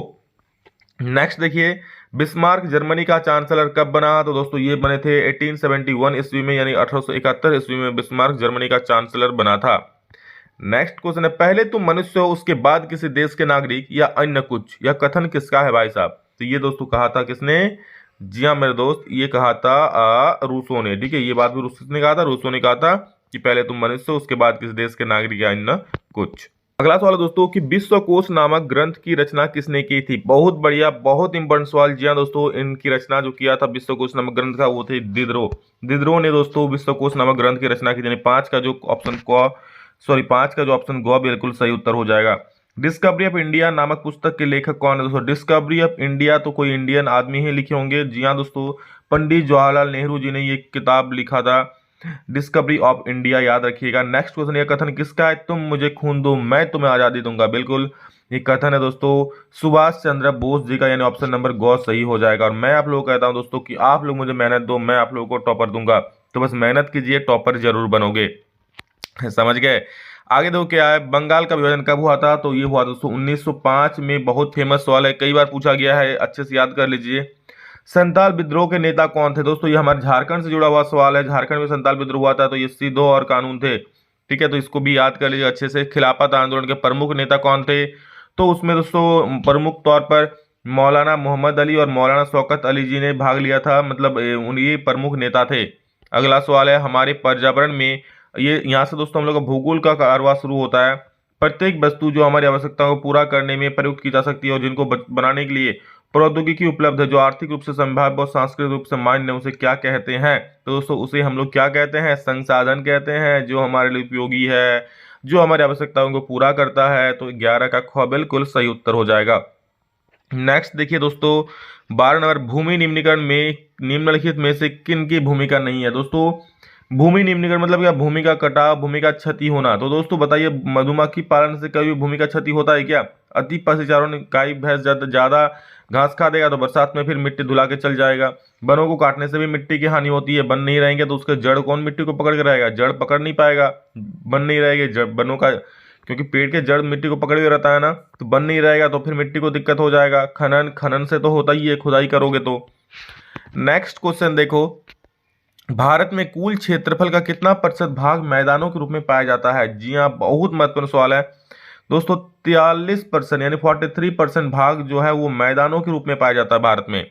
नेक्स्ट देखिए, बिस्मार्क जर्मनी का चांसलर कब बना? तो दोस्तों ये बने थे 1871 ईस्वी में, यानी 1871 ईस्वी में बिस्मार्क जर्मनी का चांसलर बना था। नेक्स्ट क्वेश्चन है, पहले तुम मनुष्य हो उसके बाद किसी देश के नागरिक या अन्य कुछ, यह कथन किसका है भाई साहब? तो ये दोस्तों कहा था किसने? जी हाँ मेरे दोस्त, ये कहा था रूसो ने। ठीक है, ये बात भी रूसो ने कहा था। रूसो ने कहा था कि पहले तुम मनुष्य उसके बाद किसी देश के नागरिक या अन्य कुछ। अगला सवाल है दोस्तों कि विश्वकोश नामक ग्रंथ की रचना किसने की थी? बहुत बढ़िया, बहुत इंपॉर्टेंट सवाल। जी हाँ दोस्तों, इनकी रचना जो किया था विश्वकोश नामक ग्रंथ का वो थे दिदरो। दिदरो ने दोस्तों विश्वकोश नामक ग्रंथ की रचना की थी। 5 का जो ऑप्शन ग बिल्कुल सही उत्तर हो जाएगा। डिस्कवरी ऑफ इंडिया नामक पुस्तक के लेखक कौन है दोस्तों? डिस्कवरी ऑफ इंडिया तो कोई इंडियन आदमी ही लिखे होंगे। जी हाँ दोस्तों, पंडित जवाहरलाल नेहरू जी ने ये किताब लिखा था, डिस्कवरी ऑफ इंडिया, याद रखिएगा। नेक्स्ट क्वेश्चन, यह कथन किसका है? तुम मुझे खून दो मैं तुम्हें आजादी दूंगा। बिल्कुल ये कथन है दोस्तों सुभाष चंद्र बोस जी का, यानी ऑप्शन नंबर ग सही हो जाएगा। और मैं आप लोगों को कहता हूं दोस्तों कि आप लोग मुझे मेहनत दो, मैं आप लोगों को टॉपर दूंगा। तो बस मेहनत कीजिए, टॉपर जरूर बनोगे। समझ गए? आगे देखो क्या है, बंगाल का विभाजन कब हुआ था? तो ये हुआ दोस्तों 1905 में। बहुत फेमस सवाल है, कई बार पूछा गया है, अच्छे से याद कर लीजिए। संताल विद्रोह के नेता कौन थे? दोस्तों ये हमारे झारखंड से जुड़ा हुआ सवाल है। झारखंड में संताल विद्रोह हुआ था, तो ये सिद्धो और कानून थे। ठीक है, तो इसको भी याद कर लीजिए अच्छे से। खिलाफत आंदोलन के प्रमुख नेता कौन थे? तो उसमें दोस्तों प्रमुख तौर पर मौलाना मोहम्मद अली और मौलाना शौकत अली जी ने भाग लिया था, मतलब ये प्रमुख नेता थे। अगला सवाल है, हमारे पर्यावरण में, ये यहाँ से दोस्तों हम लोग का भूगोल का कारवा शुरू होता है। प्रत्येक वस्तु जो हमारी आवश्यकताओं को पूरा करने में प्रयुक्त की जा सकती है और जिनको बनाने के लिए प्रौद्योगिकी उपलब्ध है, जो आर्थिक रूप से संभाव्य और सांस्कृतिक रूप से मान्य, उसे क्या कहते हैं? तो दोस्तों उसे हम लोग क्या कहते हैं? संसाधन कहते हैं, जो हमारे लिए उपयोगी है, जो हमारी आवश्यकताओं को पूरा करता है। तो 11 का ख बिल्कुल सही उत्तर हो जाएगा। नेक्स्ट देखिए दोस्तों 12 नंबर, भूमि निम्नीकरण में निम्नलिखित में से किन की भूमिका नहीं है? दोस्तों भूमि निम्नीकरण मतलब क्या? भूमि का कटाव, भूमि का क्षति होना। तो दोस्तों बताइए, मधुमक्खी पालन से कभी भूमि का क्षति होता है क्या? अति पशुचारण, गाय भैंस ज्यादा घास खा देगा तो बरसात में फिर मिट्टी धुला के चल जाएगा। वनों को काटने से भी मिट्टी की हानि होती है। वन नहीं रहेंगे तो उसके जड़ कौन मिट्टी को पकड़ के रहेगा? जड़ पकड़ नहीं पाएगा। वन नहीं रहेंगे जड़ वनों का, क्योंकि पेड़ के जड़ मिट्टी को पकड़ के रहता है ना, तो बन नहीं रहेगा तो फिर मिट्टी को दिक्कत हो जाएगा। खनन से तो होता ही है, खुदाई करोगे तो। नेक्स्ट क्वेश्चन देखो, भारत में कुल क्षेत्रफल का कितना प्रतिशत भाग मैदानों के रूप में पाया जाता है? जी हाँ, बहुत महत्वपूर्ण सवाल है दोस्तों। 43% यानी 43% भाग जो है वो मैदानों के रूप में पाया जाता है भारत में।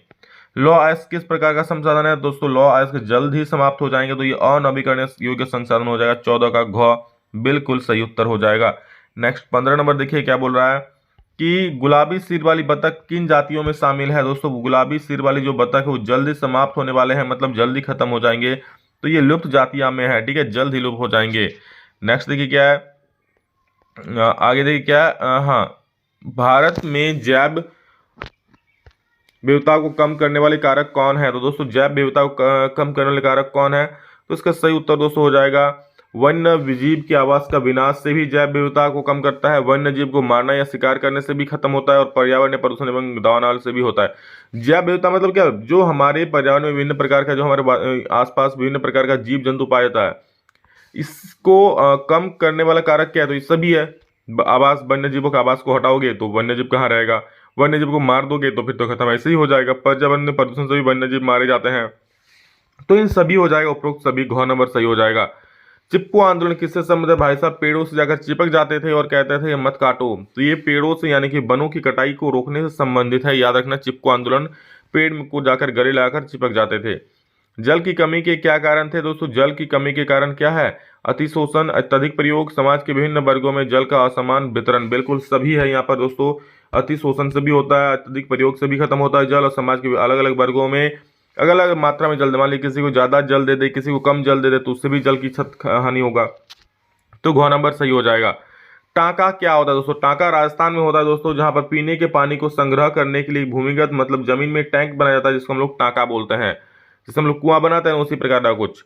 लौ अयस्क किस प्रकार का संसाधन है? दोस्तों लौ अयस्क जल्द ही समाप्त हो जाएंगे, तो ये अनवीकरणीय योग्य संसाधन हो जाएगा। 14 का घ बिल्कुल सही उत्तर हो जाएगा। नेक्स्ट 15 नंबर देखिए क्या बोल रहा है कि गुलाबी सिर वाली बतख किन जातियों में शामिल है? दोस्तों गुलाबी सिर वाली जो बतख है वो जल्दी समाप्त होने वाले हैं, मतलब जल्दी खत्म हो जाएंगे, तो ये लुप्त जातियां में है। ठीक है, जल्द ही लुप्त हो जाएंगे। नेक्स्ट देखिए क्या है, आगे देखिए क्या है, हाँ, भारत में जैव विविधता को कम करने वाले कारक कौन है? तो दोस्तों जैव विविधता को कम करने वाले कारक कौन है? तो इसका सही उत्तर दोस्तों हो जाएगा वन्य जीव के आवास का विनाश से भी जैव विविधता को कम करता है। वन्य जीव को मारना या शिकार करने से भी खत्म होता है, और पर्यावरण प्रदूषण एवं दावानल से भी होता है। जैव विविधता मतलब क्या? जो हमारे पर्यावरण में विभिन्न प्रकार का, जो हमारे आसपास विभिन्न प्रकार का जीव जंतु पाया जाता है, इसको कम करने वाला कारक क्या है? तो ये सभी है। आवास, वन्य जीवों के आवास को हटाओगे तो वन्य जीव कहाँ रहेगा? वन्य जीव को मार दोगे तो फिर तो खत्म, ऐसे ही हो जाएगा। पर्यावरण प्रदूषण से भी वन्य जीव मारे जाते हैं, तो इन सभी हो जाएगा, उपरोक्त सभी घ नंबर सही हो जाएगा। चिपको आंदोलन किससे संबंधित है भाई साहब? पेड़ों से जाकर चिपक जाते थे और कहते थे मत काटो। तो ये पेड़ों से यानी कि वनों की कटाई को रोकने से संबंधित है, याद रखना। चिपको आंदोलन, पेड़ को जाकर गले लगाकर चिपक जाते थे। जल की कमी के क्या कारण थे दोस्तों? जल की कमी के कारण क्या है? अतिशोषण, अत्यधिक प्रयोग, समाज के विभिन्न वर्गों में जल का असमान वितरण। बिल्कुल सभी है यहाँ पर दोस्तों। अतिशोषण से भी होता है, अत्यधिक प्रयोग से भी खत्म होता है जल, और समाज के अलग अलग वर्गों में अलग अलग मात्रा में जल। मान लीजिए किसी को ज्यादा जल दे दे, किसी को कम जल दे दे, तो उससे भी जल की छत हानि होगा। तो घ नंबर सही हो जाएगा। टांका क्या होता है दोस्तों? टांका राजस्थान में होता है दोस्तों, जहां पर पीने के पानी को संग्रह करने के लिए भूमिगत मतलब जमीन में टैंक बनाया जाता है, जिसको हम लोग टांका बोलते हैं। जैसे हम लोग कुआं बनाते हैं उसी प्रकार का कुछ।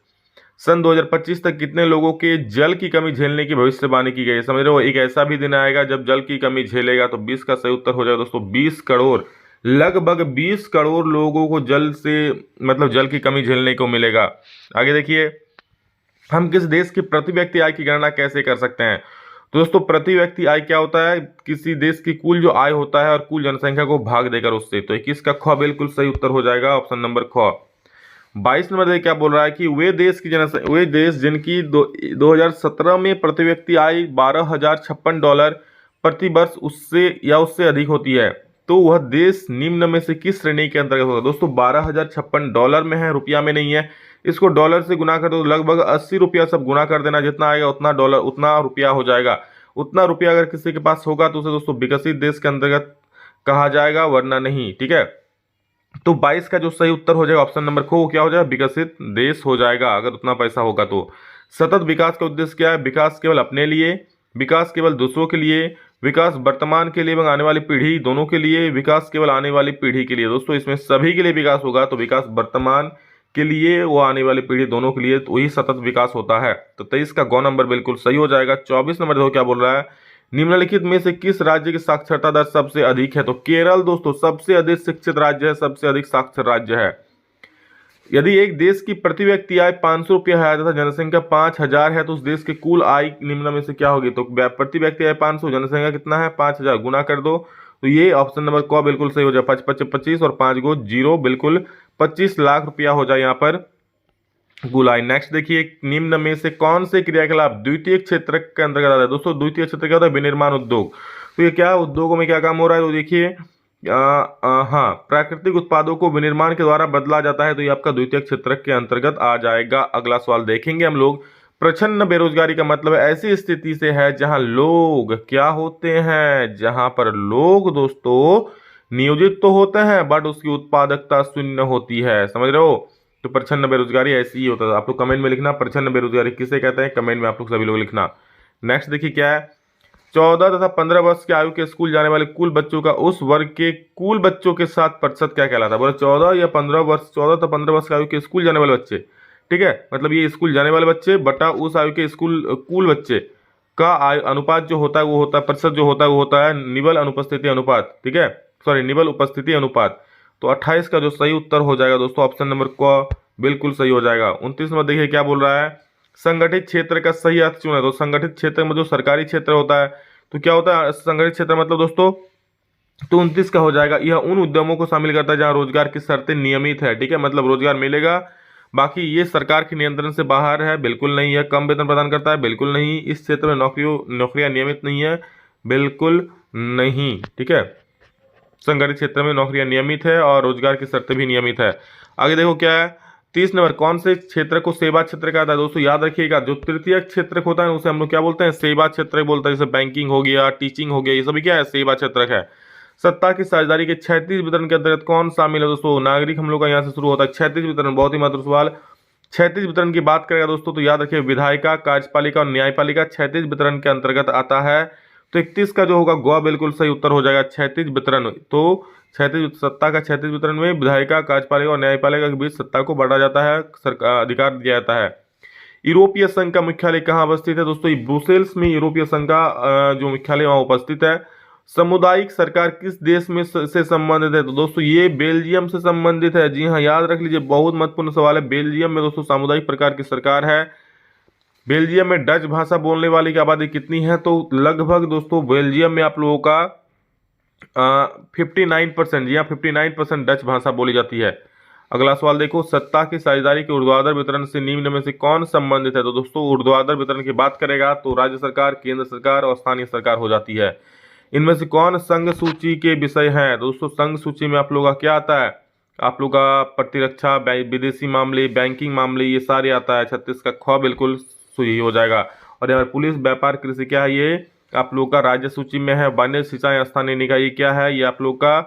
सन 2025 तक कितने लोगों के जल की कमी झेलने की भविष्यवाणी की गई है? समझ रहे हो, एक ऐसा भी दिन आएगा जब जल की कमी झेलेगा। तो 20 का सही उत्तर हो जाएगा दोस्तों 20 करोड़। लगभग 20 करोड़ लोगों को जल से मतलब जल की कमी झेलने को मिलेगा। आगे देखिए, हम किस देश की प्रति व्यक्ति आय की गणना कैसे कर सकते हैं? तो दोस्तों प्रति व्यक्ति आय क्या होता है? किसी देश की कुल जो आय होता है और कुल जनसंख्या को भाग देकर उससे। तो 21 का ख बिल्कुल सही उत्तर हो जाएगा, ऑप्शन नंबर ख। 22 नंबर क्या बोल रहा है कि वे देश जिनकी 2017 में प्रति व्यक्ति आय $12,056 प्रति वर्ष उससे या उससे अधिक होती है, तो वह देश निम्न में से किस श्रेणी के अंतर्गत होगा? दोस्तों $12,056 में है, रुपया में नहीं है। इसको डॉलर से गुना कर दो, लगभग 80 रुपया सब गुना कर देना, जितना आएगा उतना डॉलर उतना रुपया हो जाएगा। उतना रुपया अगर किसी के पास होगा तो उसे दोस्तों विकसित देश के अंतर्गत कहा जाएगा, वरना नहीं। ठीक है, तो 22 का जो सही उत्तर हो जाएगा ऑप्शन नंबर को क्या हो जाएगा? विकसित देश हो जाएगा अगर उतना पैसा होगा तो। सतत विकास का उद्देश्य क्या है? विकास केवल अपने लिए, विकास केवल दूसरों के लिए, विकास वर्तमान के लिए एवं आने वाली पीढ़ी दोनों के लिए, विकास केवल आने वाली पीढ़ी के लिए। दोस्तों इसमें सभी के लिए विकास होगा, तो विकास वर्तमान के लिए वो आने वाली पीढ़ी दोनों के लिए, तो वही सतत विकास होता है। तो 23 का गौ नंबर बिल्कुल सही हो जाएगा। 24 नंबर देखो क्या बोल रहा है, निम्नलिखित में से किस राज्य की साक्षरता दर सबसे अधिक है? तो केरल दोस्तों सबसे अधिक शिक्षित राज्य है, सबसे अधिक साक्षर राज्य है। यदि एक देश की प्रति व्यक्ति आय 500 रुपया है तथा जनसंख्या 5000 है, तो उस देश की कुल आय निम्न में से क्या होगी? तो प्रति व्यक्ति आय 500, जनसंख्या कितना है? 5000, गुना कर दो, तो ये ऑप्शन नंबर क बिल्कुल सही हो जाए। 25 और 5 गो 0, बिल्कुल 25 लाख रुपया हो जाए यहाँ पर कुल आय। नेक्स्ट देखिए, निम्न में से कौन से क्रियाकलाप द्वितीय क्षेत्र के अंतर्गत आता है? दोस्तों द्वितीय क्षेत्र क्या होता है? विनिर्माण उद्योग। तो ये क्या उद्योगों में क्या काम हो रहा है? तो देखिए हाँ, प्राकृतिक उत्पादों को विनिर्माण के द्वारा बदला जाता है, तो ये आपका द्वितीय क्षेत्र के अंतर्गत आ जाएगा। अगला सवाल देखेंगे हम लोग। प्रच्छन्न बेरोजगारी का मतलब ऐसी स्थिति से है जहां लोग क्या होते हैं? जहां पर लोग दोस्तों नियोजित तो होते हैं बट उसकी उत्पादकता शून्य होती है। समझ रहे हो? तो प्रच्छन्न बेरोजगारी ऐसी ही होता है। आप लोग कमेंट में लिखना प्रच्छन्न बेरोजगारी किसे कहते हैं, कमेंट में आप लोग सभी लोग लिखना। नेक्स्ट देखिए क्या है, 14 तथा 15 वर्ष की आयु के स्कूल जाने वाले कुल बच्चों का उस वर्ग के कुल बच्चों के साथ प्रतिशत क्या कहलाता है? बोले 14 या 15 वर्ष, 14 तो 15 वर्ष की आयु के स्कूल जाने वाले बच्चे। ठीक है, मतलब ये स्कूल जाने वाले बच्चे बटा उस आयु के स्कूल कुल बच्चे का अनुपात जो होता है वो होता है, प्रतिशत जो होता है वो होता है निबल अनुपस्थिति अनुपात। ठीक है, सॉरी निबल उपस्थिति अनुपात। तो 28 का जो सही उत्तर हो जाएगा दोस्तों ऑप्शन नंबर क बिल्कुल सही हो जाएगा। 29 में देखिए क्या बोल रहा है, संगठित क्षेत्र का सही अर्थ चुना। तो संगठित क्षेत्र में जो सरकारी क्षेत्र होता है, तो क्या होता है संगठित क्षेत्र मतलब दोस्तों? तो 29 का हो जाएगा, यह उन उद्यमों को शामिल करता है जहां रोजगार की शर्तें नियमित है। ठीक है, मतलब रोजगार मिलेगा, बाकी ये सरकार के नियंत्रण से बाहर है, बिल्कुल नहीं है। कम वेतन प्रदान करता है, बिल्कुल नहीं। इस क्षेत्र में नौकरियां नियमित नहीं है, बिल्कुल नहीं। ठीक है, संगठित क्षेत्र में नौकरियां नियमित है और रोजगार की शर्तें भी नियमित है। आगे देखो क्या है, 30 नंबर, कौन से क्षेत्र को सेवा क्षेत्र कहा था? दोस्तों याद रखिएगा, जो तृतीय क्षेत्र होता है उसे हम लोग क्या बोलते हैं? सेवा क्षेत्र बोलते हैं। जैसे बैंकिंग हो गया, टीचिंग हो गया, ये सभी क्या है? सेवा क्षेत्र है। सत्ता की साझेदारी के क्षैतिज वितरण के अंतर्गत कौन शामिल है? दोस्तों नागरिक हम लोग का यहाँ से शुरू होता है। क्षैतिज वितरण बहुत ही महत्वपूर्ण सवाल। क्षैतिज वितरण की बात करेगा दोस्तों तो याद रखिए विधायिका, कार्यपालिका और न्यायपालिका क्षैतिज वितरण के अंतर्गत आता है। तो 31 का जो होगा गौ बिल्कुल सही उत्तर हो जाएगा, क्षैतिज वितरण। तो क्षैतिज सत्ता का क्षैतिज वितरण में विधायिका, कार्यपालिका और न्यायपालिका के बीच सत्ता को बांटा जाता है, सरकार अधिकार दिया जाता है। यूरोपीय संघ का मुख्यालय कहाँ अवस्थित है? दोस्तों ब्रुसेल्स में यूरोपीय संघ का जो मुख्यालय वहाँ उपस्थित है। सामुदायिक सरकार किस देश में से संबंधित है? तो दोस्तों ये बेल्जियम से संबंधित है। जी हाँ, याद रख लीजिए, बहुत महत्वपूर्ण सवाल है। बेल्जियम में दोस्तों सामुदायिक प्रकार की सरकार है। बेल्जियम में डच भाषा बोलने वाली की आबादी कितनी है? तो लगभग दोस्तों बेल्जियम में आप लोगों का 59%, जी हाँ 59% डच भाषा बोली जाती है। अगला सवाल देखो, सत्ता की साझेदारी के ऊर्ध्वाधर वितरण से निम्न में से कौन संबंधित है? तो दोस्तों ऊर्ध्वाधर वितरण की बात करेगा तो राज्य सरकार, केंद्र सरकार और स्थानीय सरकार हो जाती है। इनमें से कौन संघ सूची के विषय हैं? दोस्तों संघ सूची में आप लोगों का क्या आता है? आप लोग का प्रतिरक्षा, विदेशी मामले, बैंकिंग मामले, ये सारे आता है। 36 का ख बिल्कुल सही हो जाएगा। और यहाँ पर पुलिस, व्यापार, कृषि क्या है? ये आप लोग का राज्य सूची में है। वाणिज्य, सिंचाई, स्थानीय निकाय, ये क्या है? ये आप लोग का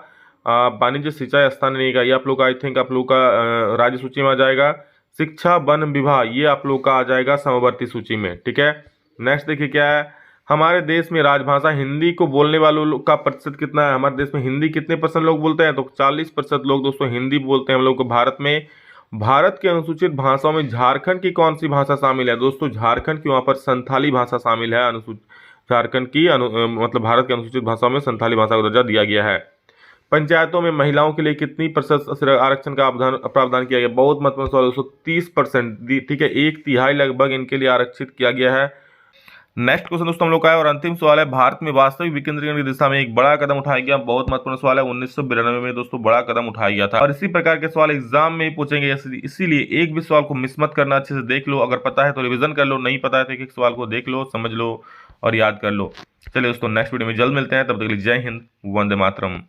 वाणिज्य, सिंचाई, स्थानीय निकाय, ये आप लोग का आई थिंक आप लोग का राज्य सूची में आ जाएगा। शिक्षा, वन विभाग, ये आप लोग का आ जाएगा समवर्ती सूची में। ठीक है, नेक्स्ट देखिए क्या है, हमारे देश में राजभाषा हिंदी को बोलने वालों का प्रतिशत कितना है? हमारे देश में हिंदी कितने परसेंट लोग बोलते हैं? तो 40% लोग दोस्तों हिंदी बोलते हैं हम लोग को भारत में। भारत के अनुसूचित भाषाओं में झारखंड की कौन सी भाषा शामिल है? दोस्तों झारखंड की वहाँ पर संथाली भाषा शामिल है। झारखंड की मतलब भारत के अनुसूचित भाषाओं में संथाली भाषा का दर्जा दिया गया है। पंचायतों में महिलाओं के लिए कितनी प्रतिशत आरक्षण का प्रावधान किया गया? बहुत महत्वपूर्ण सवाल दोस्तों, 30%। ठीक है, 1/3 लगभग इनके लिए आरक्षित किया गया है। नेक्स्ट क्वेश्चन दोस्तों हम लोग का है और अंतिम सवाल है, भारत में वास्तविक विकेंद्रीकरण की दिशा में एक बड़ा कदम उठाया गया। बहुत महत्वपूर्ण सवाल है, 1992 में दोस्तों बड़ा कदम उठाया गया था। और इसी प्रकार के सवाल एग्जाम में पूछेंगे, इसीलिए एक भी सवाल को मिस मत करना, अच्छे से देख लो। अगर पता है तो रिवीजन कर लो, नहीं पता है तो एक एक सवाल को देख लो, समझ लो और याद कर लो। चलिए दोस्तों नेक्स्ट वीडियो में जल्द मिलते हैं, तब तक के लिए जय हिंद, वंदे मातरम।